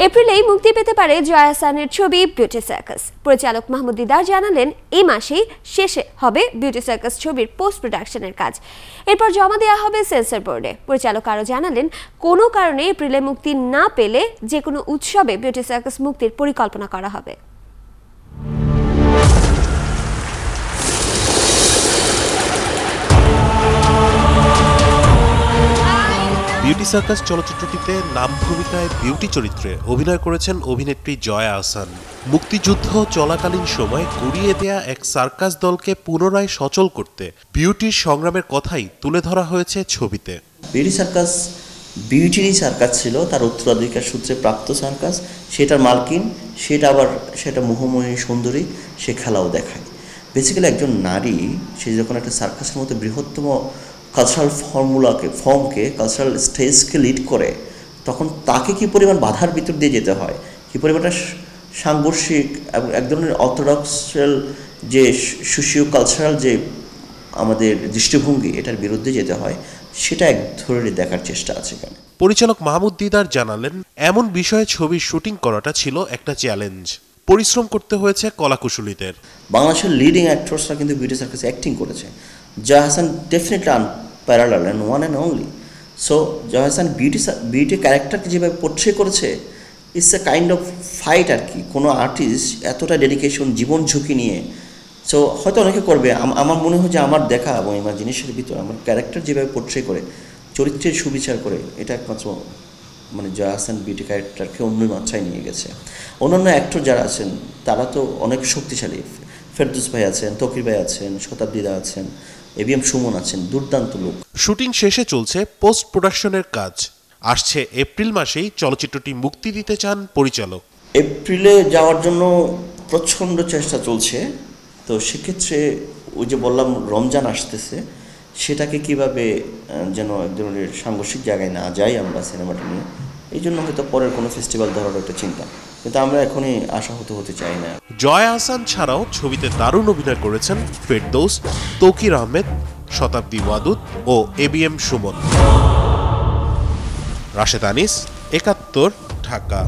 এপ্রিলেই মুক্তি পেতে পারে জয়া আহসানের ছবি বিউটি সার্কাস। পরিচালক মাহমুদ দিদার জানালেন, এই মাসেই শেষে হবে বিউটি সার্কাস ছবির পোস্ট প্রোডাকশনের কাজ, এরপর জমা দেওয়া হবে সেন্সর বোর্ডে। পরিচালক আরও জানালেন, কোনো কারণে এপ্রিলে মুক্তি না পেলে যে কোনো উৎসবে বিউটি সার্কাস মুক্তির পরিকল্পনা করা হবে। বিউটি সার্কাস চলচ্চিত্রটিতে নাম ভূমিকায় বিউটি চরিত্রে অভিনয় করেছেন অভিনেত্রী জয়া আহসান। মুক্তিযুদ্ধ চলাকালীন সময় গুড়িয়ে দেয়া এক সার্কাস দলকে পুনরায় সচল করতে বিউটির সংগ্রামের কথাই তুলে ধরা হয়েছে ছবিতে। বিউটি সার্কাস বিউটিরই সার্কাস ছিল, তার উত্তরাধিকার সূত্রে প্রাপ্ত সার্কাস, সেটার মালকিন, সেটা মোহময়ী সুন্দরী, সে খেলাও দেখায়। বেসিক্যালি একজন নারী সে যখন একটা সার্কাসের মতো বৃহত্তম কালচারাল ফর্মকে কালচারাল স্টেজকে লিড করে, তখন তাকে কী পরিমাণ বাধার ভিতর দিয়ে যেতে হয়, কী পরিমাণটা সাংঘর্ষিক এবং এক ধরনের অর্থোডক্সাল যে সোশিও কালচারাল যে আমাদের দৃষ্টিভঙ্গি, এটার বিরুদ্ধে যেতে হয়, সেটা এক ধরনের দেখার চেষ্টা আছে এখানে। পরিচালক মাহমুদ দিদার জানালেন, এমন বিষয়ে ছবির শুটিং করাটা ছিল একটা চ্যালেঞ্জ। পরিশ্রম করতে হয়েছে কলাকুশলীদের। বাংলাদেশের লিডিং অ্যাক্টরসরা কিন্তু বিউটি সার্কাসে অ্যাক্টিং করেছে। Jaya Ahsan definitely unparalleled and one and only. So Jaya Ahsan beauty ক্যারেক্টারকে যেভাবে পোর্ট্রে করেছে, it's a kind of fight আর কি। কোনো আর্টিস্ট এতটা ডেডিকেশন, জীবন ঝুঁকি নিয়ে, সো হয়তো অনেকে করবে। আমার মনে হয় যে আমার দেখা এবং আমার জিনিসের ভিতরে আমার ক্যারেক্টার যেভাবে পোর্ট্রে করে, চরিত্রের সুবিচার করে, এটা একমাত্র মানে জয়া আহসান বিউটি ক্যারেক্টারকে অন্য মাত্রায় নিয়ে গেছে। অন্যান্য অ্যাক্টর যারা আছেন তারা তো অনেক শক্তিশালী। ফেরদৌস ভাই আছেন, তকির ভাই আছেন, শতাব্দীদা আছেন, এবিএম সুমন আছেন, দুর্দান্ত লোক। শুটিং শেষে চলছে পোস্ট প্রোডাকশনের কাজ। আসছে এপ্রিল মাসেই চলচ্চিত্রটি মুক্তি দিতে চান পরিচালক। এপ্রিলে যাওয়ার জন্য প্রচণ্ড চেষ্টা চলছে। তো সেক্ষেত্রে ওই যে বললাম রমজান আসতেছে, সেটাকে কিভাবে যেন এক ধরনের সাংঘর্ষিক জায়গায় না যাই আমরা সিনেমাটা নিয়ে, এই জন্য হয়তো পরের কোনো ফেস্টিভ্যাল ধরার একটা চিন্তা, কিন্তু আমরা এখনই আশাহত হতে চাই না। জয়া আহসান ছাড়াও ছবিতে দারুণ অভিনয় করেছেন ফেরদৌস, তৌকির আহমেদ, শতাব্দী ওয়াদুদ ও এবিএম সুমন। রাশেদ আনিস, ৭১, ঢাকা।